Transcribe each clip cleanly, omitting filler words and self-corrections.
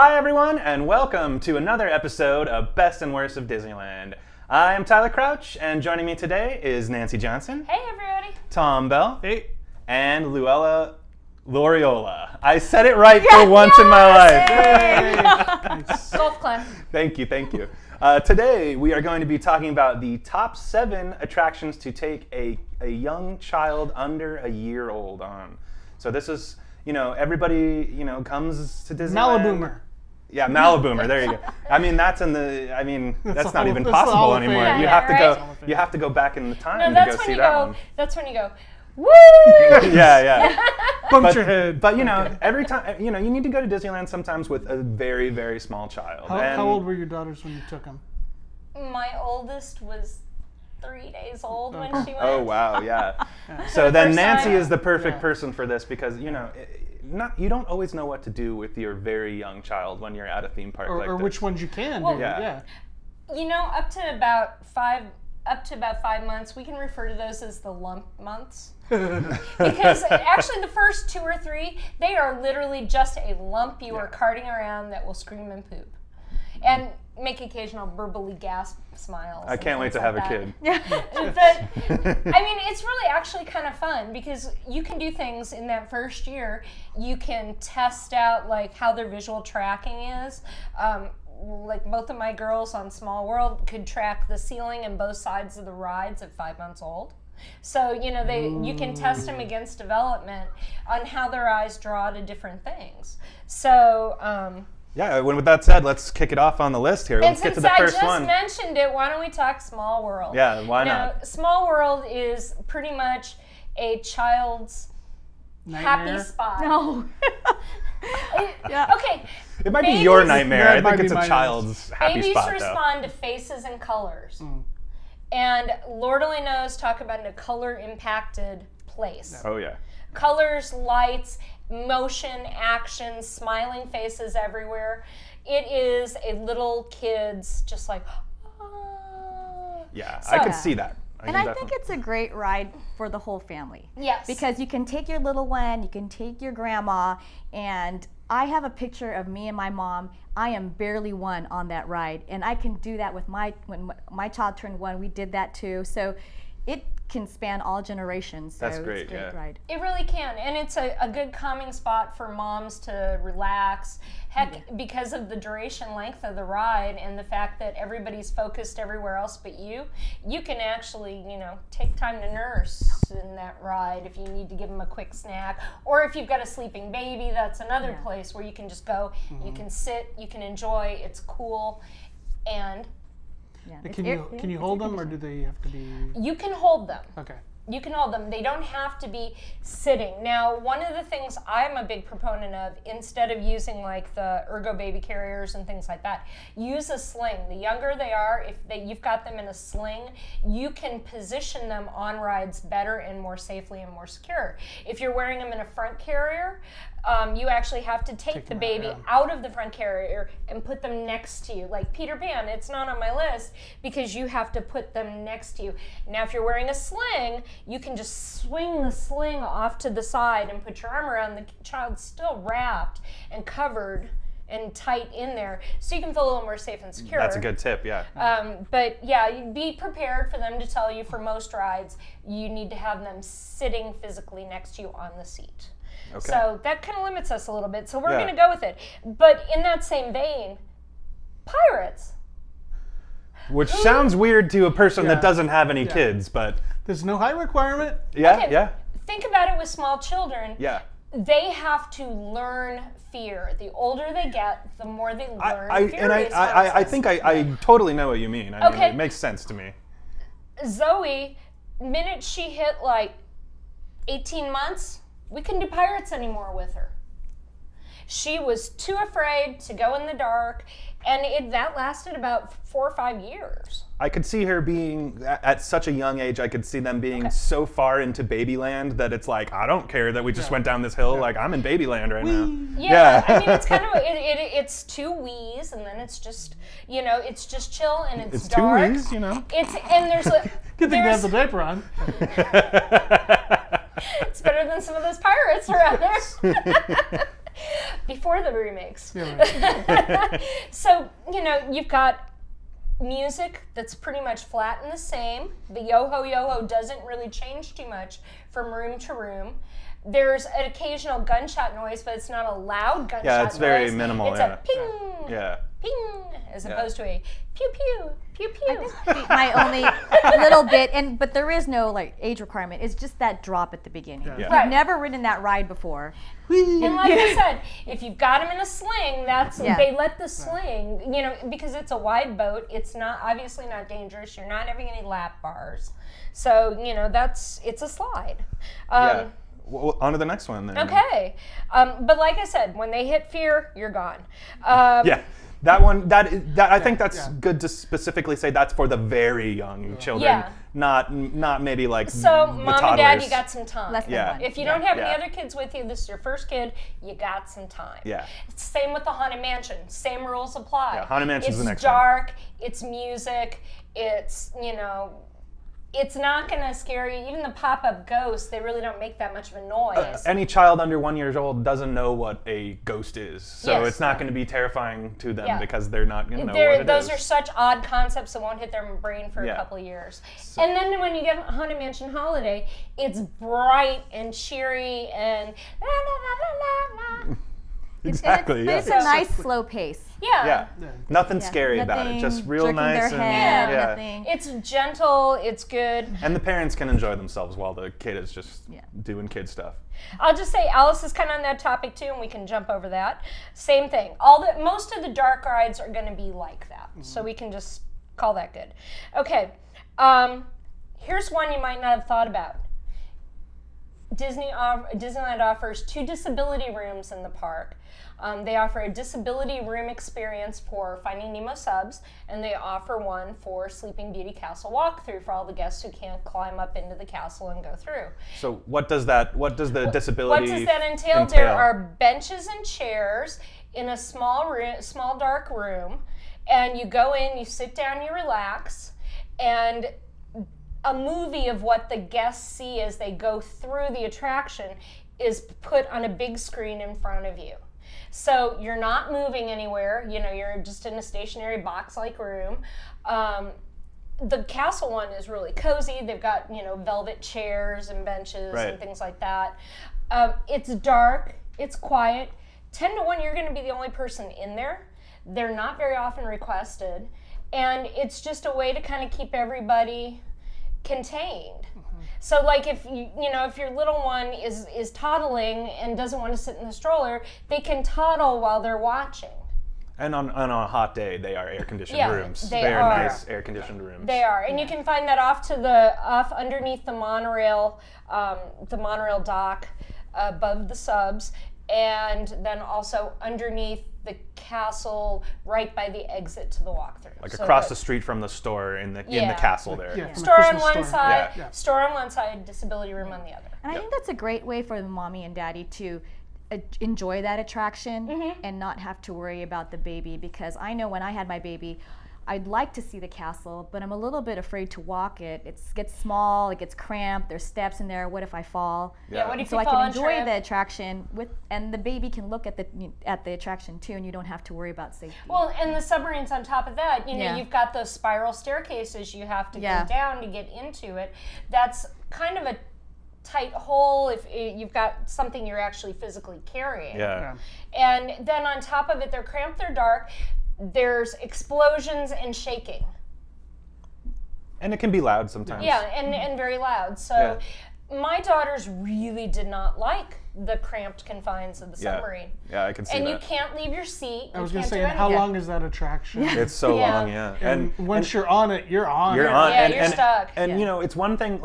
Hi everyone, and welcome to another episode of Best and Worst of Disneyland. I am Tyler Crouch, and joining me today is Nancy Johnson. Hey everybody. Tom Bell. Hey. And Luella Loriola. I said it right for once in my life. Nice. Golf clap. Thank you. Today we are going to be talking about the top 7 attractions to take a young child under a year old on. So this is, everybody, comes to Disneyland. Maliboomer. Yeah, Maliboomer. There you go. That's not even that's possible anymore. Yeah, you yeah, have to right? go. You have to go back in the time No, to that's go when see you that go. one. That's when you go. Woo! Yeah. Bump your head. But every time, you need to go to Disneyland sometimes with a very, very small child. How old were your daughters when you took them? My oldest was 3 days old when she went. Oh wow, yeah. For So the then first Nancy time. is the perfect person for this because you don't always know what to do with your very young child when you're at a theme park like Or this. which ones you can Well, do. Yeah. Up to about 5 months, we can refer to those as the lump months. Because actually the first 2 or 3, they are literally just a lump you are carting around that will scream and poop. And make occasional verbally gasp smiles. I can't wait to have a kid. Yeah. But, it's really actually kind of fun because you can do things in that first year. You can test out how their visual tracking is. Both of my girls on Small World could track the ceiling and both sides of the rides at 5 months old. So, you can test them against development on how their eyes draw to different things. So, With that said, let's kick it off on the list here. Let's get to the first one. And since I just mentioned it, why don't we talk Small World? Yeah, why not? Small World is pretty much a child's Nightmare? happy spot. No. Yeah. Okay. It might be your nightmare. That I might think be it's a mine. child's happy Babies spot, though. respond to faces and colors. And Lord only knows, talk about a color-impacted place. Oh, yeah. Colors, lights, motion, action, smiling faces everywhere. It is a little kid's just like, ah. Yeah, So- I could see that. I think it's a great ride for the whole family. Yes. Because you can take your little one, you can take your grandma, and I have a picture of me and my mom. I am barely 1 on that ride, and I can do that with when my child turned 1. We did that too. So it can span all generations. So That's great, it's a great yeah. It ride. really can, and it's a good calming spot for moms to relax. Heck, because of the duration length of the ride and the fact that everybody's focused everywhere else but you can actually, take time to nurse in that ride if you need to give them a quick snack. Or if you've got a sleeping baby, that's another place where you can just go, you can sit, you can enjoy, it's cool, and Yeah. Can you hold them, or do they have to be? you can hold them. Okay. You can hold them. They don't have to be sitting. Now, one of the things I'm a big proponent of, instead of using the ergo baby carriers and things like that, use a sling. The younger they are, you've got them in a sling, you can position them on rides better and more safely and more secure. If you're wearing them in a front carrier, you actually have to take the them out, baby yeah. out of the front carrier and put them next to you. Like Peter Pan, it's not on my list because you have to put them next to you. Now, if you're wearing a sling, you can just swing the sling off to the side and put your arm around the child, still wrapped and covered and tight in there, so you can feel a little more safe and secure. That's a good tip, yeah. But yeah, be prepared for them to tell you for most rides, you need to have them sitting physically next to you on the seat. Okay. So that kind of limits us a little bit. So we're Yeah. going to go with it. But in that same vein, pirates. Which sounds weird to a person Yeah. that doesn't have any kids, but There's no height requirement. yeah, Okay, yeah, Think about it with small children. yeah. They have to learn fear. The older they get, the more they learn fear I think I totally know what you mean. I mean, Okay. it makes sense to me. Zoe, minute she hit 18 months, we couldn't do pirates anymore with her. She was too afraid to go in the dark, and that lasted about 4 or 5 years. I could see her being, at such a young age, I could see them being so far into Babyland that it's I don't care that we just went down this hill, I'm in Babyland right now. Yeah, it's kind of, it's 2 wheeze, and then it's just, it's just chill, and it's dark. 2 wheeze, And there's a... Good thing they have the diaper on. It's better than some of those pirates around there. Before the remakes. Yeah, right. So, you've got music that's pretty much flat and the same. The yo-ho yo-ho doesn't really change too much from room to room. There's an occasional gunshot noise, but it's not a loud gunshot noise. Yeah, it's very minimal. It's yeah. a ping, Yeah. ping, as opposed to a pew pew, pew pew. My only little bit, but there is no like age requirement. It's just that drop at the beginning. Yeah. Yeah. Right. I've never ridden that ride before. And like I said, if you've got them in a sling, Yeah. they let the sling, because it's a wide boat. It's not obviously not dangerous. You're not having any lap bars, so it's a slide. Yeah. Well, on to the next one then. Okay, but like I said, when they hit fear, you're gone. Yeah. That one, I think that's yeah. good to specifically say that's for the very young children, Yeah. not maybe like So, the mom and toddlers. dad, you got some time. Less than Yeah. one. If you don't have Yeah. any other kids with you, this is your first kid, you got some time. Yeah. It's same with the Haunted Mansion. Same rules apply. Yeah, Haunted Mansion's it's the next one. dark, it's music, it's, it's not going to scare you. Even the pop-up ghosts, they really don't make that much of a noise. Any child under 1 year old doesn't know what a ghost is, so Yes. it's not going to be terrifying to them Yeah. because they're not going to know what it Those is. are such odd concepts that won't hit their brain for Yeah. a couple of years. And then when you get Haunted Mansion Holiday, it's bright and cheery and la la la la la la. Exactly. But Yeah. it's a nice slow pace. Yeah. Yeah. Yeah. Nothing Yeah. scary about it. Nothing Just real jerking nice their and head, yeah. nothing. It's gentle, it's good. And the parents can enjoy themselves while the kid is just Yeah. doing kid stuff. I'll just say Alice is kind of on that topic too, and we can jump over that. Same thing. Most of the dark rides are going to be like that, so we can just call that good. Okay, here's one you might not have thought about. Disneyland offers 2 disability rooms in the park. They offer a disability room experience for Finding Nemo subs, and they offer one for Sleeping Beauty Castle walkthrough for all the guests who can't climb up into the castle and go through. So what does the disability What does that entail? There are benches and chairs in a small dark room, and you go in, you sit down, you relax, and a movie of what the guests see as they go through the attraction is put on a big screen in front of you. So you're not moving anywhere, you're just in a stationary box-like room. The castle one is really cozy. They've got, velvet chairs and benches Right. and things like that. It's dark, it's quiet. 10 to 1, you're going to be the only person in there. They're not very often requested. And it's just a way to kind of keep everybody contained. So like if if your little one is toddling and doesn't want to sit in the stroller, they can toddle while they're watching. And on a hot day, they are air-conditioned Yeah, rooms. they are are. nice air-conditioned rooms. They are, and you can find that off underneath the monorail dock above the subs, and then also underneath the castle, right by the exit to the walkthrough. Like So across the street from the store in the Yeah. castle there. Yeah, from the store on Christmas one store. side, Yeah. store on one side, disability room on the other. And I think that's a great way for the mommy and daddy to enjoy that attraction and not have to worry about the baby, because I know when I had my baby, I'd like to see the castle, but I'm a little bit afraid to walk it. It gets small, it gets cramped, there's steps in there, what if I fall? Yeah, what if So you I fall can and enjoy trip? the attraction and the baby can look at the attraction too, and you don't have to worry about safety. Well, and the submarines on top of that, Yeah. you've got those spiral staircases you have to Yeah. go down to get into it. That's kind of a tight hole if you've got something you're actually physically carrying. Yeah. Yeah. And then on top of it, they're cramped, they're dark, there's explosions and shaking. And it can be loud sometimes. Yeah, and very loud. So my daughters really did not like the cramped confines of the Yeah. submarine. Yeah, I can see And that. you can't leave your seat. I was going going to to say, and how long is that attraction? It's so Yeah. long, yeah. And once you're on it, you're on you're it. on, Yeah, and, you're stuck. And Yeah. it's one thing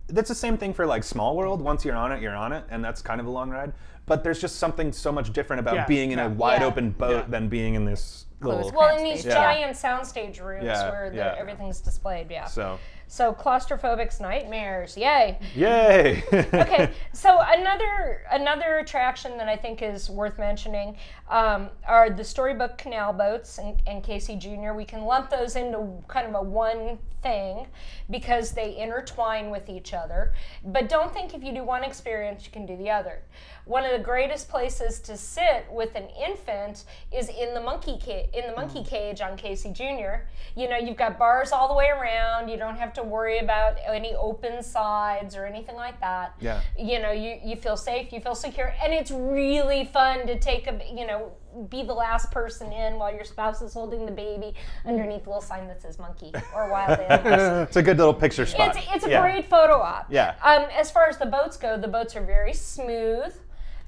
that's the same thing for like Small World. Once you're on it, and that's kind of a long ride. But there's just something so much different about Yeah, being in a yeah. wide Yeah. open boat Yeah. than being in this little. Closed Well, in cramped these space. giant soundstage rooms Yeah, where yeah. everything's displayed, yeah. So So claustrophobic's nightmares, yay. Yay! Okay, so another attraction that I think is worth mentioning are the Storybook Canal boats and Casey Jr. We can lump those into kind of a one thing because they intertwine with each other. But don't think if you do one experience, you can do the other. One of the greatest places to sit with an infant is in the monkey cage on Casey Jr. You know, you've got bars all the way around. You don't have to worry about any open sides or anything like that. Yeah. You know, you feel safe, you feel secure, and it's really fun to be the last person in while your spouse is holding the baby underneath a little sign that says monkey or wild animals. It's a good little picture spot. It's a great photo op. Yeah. As far as the boats go, the boats are very smooth.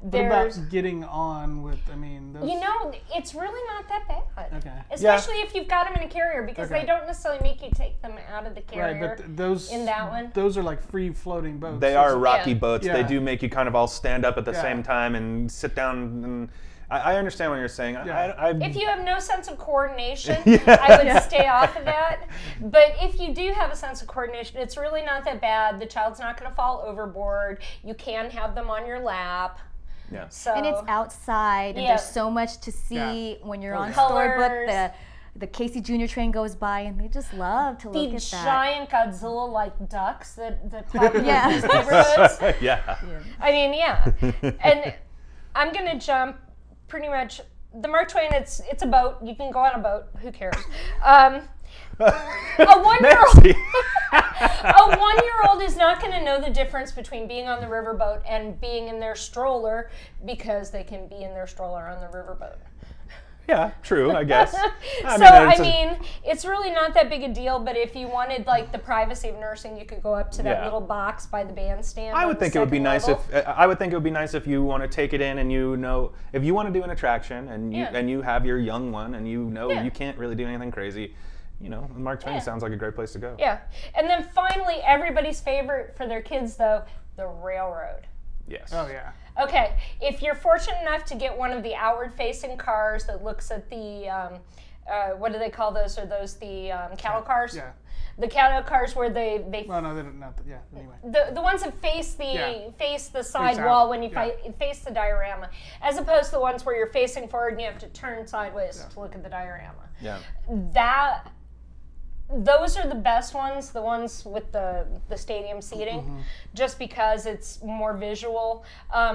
What about getting on with, those... You know, it's really not that bad. Okay. Especially if you've got them in a carrier, because they don't necessarily make you take them out of the carrier. Right, but those in that one. Those are like free floating boats. They are rocky Yeah. boats. Yeah. They do make you kind of all stand up at the Yeah. same time and sit down. And I understand what you're saying. Yeah. If you have no sense of coordination, Yeah. I would stay off of that. But if you do have a sense of coordination, it's really not that bad. The child's not going to fall overboard. You can have them on your lap. Yeah. So And it's outside, and Yeah. there's so much to see when you're on Colors. Storybook. The Casey Jr. train goes by, and they just love to look the at that. giant Godzilla-like ducks that pop in Yeah. these neighborhoods. Yeah. I mean, yeah. And I'm going to jump pretty much. The Mark Twain, it's a boat. You can go on a boat. Who cares? A 1-year-old Nancy. a 1-year-old is not going to know the difference between being on the riverboat and being in their stroller because they can be in their stroller on the riverboat. Yeah, true, I guess. It's really not that big a deal, but if you wanted like the privacy of nursing, you could go up to that Yeah. little box by the bandstand. I on would the think it would be second nice level. if you want to take it in and if you want to do an attraction and Yeah. you have your young one and Yeah. you can't really do anything crazy, Mark Twain Yeah. sounds like a great place to go. Yeah. And then finally, everybody's favorite for their kids, though, the railroad. Yes. Oh, yeah. Okay, if you're fortunate enough to get one of the outward-facing cars that looks at the, what do they call those? Are those the cattle cars? Yeah. The cattle cars where they Well, no, they don't. Yeah. Anyway. the ones that face the side out. wall when you Yeah. face the diorama, as opposed to the ones where you're facing forward and you have to turn sideways to look at the diorama. Yeah. Those are the best ones, the ones with the stadium seating, just because it's more visual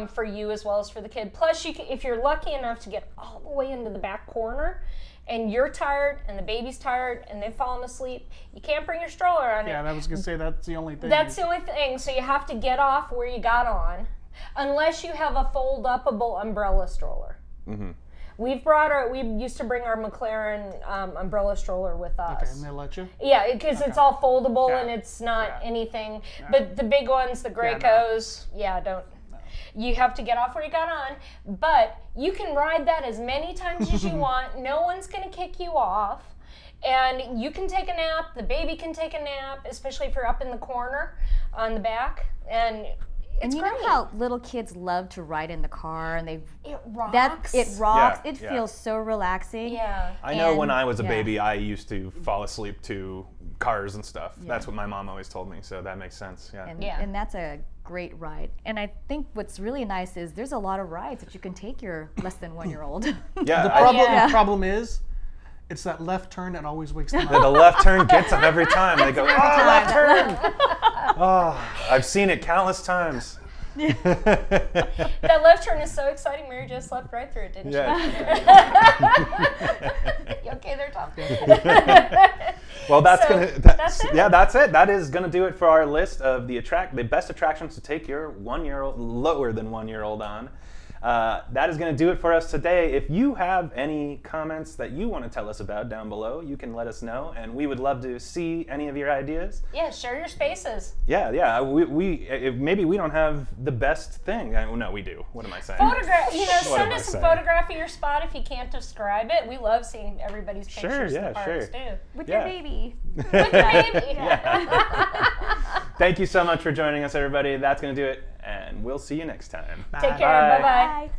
for you as well as for the kid. Plus, if you're lucky enough to get all the way into the back corner, and you're tired, and the baby's tired, and they've fallen asleep, you can't bring your stroller on it. Yeah, I was going to say that's the only thing. That's the only thing, so you have to get off where you got on, unless you have a fold-upable umbrella stroller. Mm-hmm. We used to bring our McLaren umbrella stroller with us. Okay, and they let you? Yeah, because it's all foldable Yeah. and it's not Yeah. anything. But the big ones, the Gracos, don't. You have to get off where you got on, but you can ride that as many times as you want. No one's going to kick you off. And you can take a nap. The baby can take a nap, especially if you're up in the corner on the back. And it's you great. know how little kids love to ride in the car, and it rocks. it rocks. Yeah, It yeah. feels so relaxing. Yeah. I know when And- I was a yeah. baby, I used to fall asleep to cars and stuff. That's what my mom always told me, so that makes sense. Yeah. And that's a great ride. And I think what's really nice is there's a lot of rides that you can take your less than 1-year-old. Yeah. The problem is, it's that left turn that always wakes them The up. left turn gets them every time. They go, oh, time. left turn! Oh, I've seen it countless times. That left turn is so exciting. Mary just left right through it, didn't she? Yeah. You okay there, Tom? Well, that's that's it. Yeah, that's it. That is gonna do it for our list of the best attractions to take your 1-year-old, lower than 1-year-old on. That is going to do it for us today. If you have any comments that you want to tell us about down below, you can let us know, and we would love to see any of your ideas. Yeah, share your spaces. Yeah. Maybe we don't have the best thing. No, we do. What am I saying? Photograph. What Send am I us a saying? photograph of your spot if you can't describe it. We love seeing everybody's pictures Sure, of the parks sure. too. With Yeah. your baby. With the baby. Thank you so much for joining us, everybody. That's going to do it, and we'll see you next time. Take care. Bye. Bye-bye. Bye.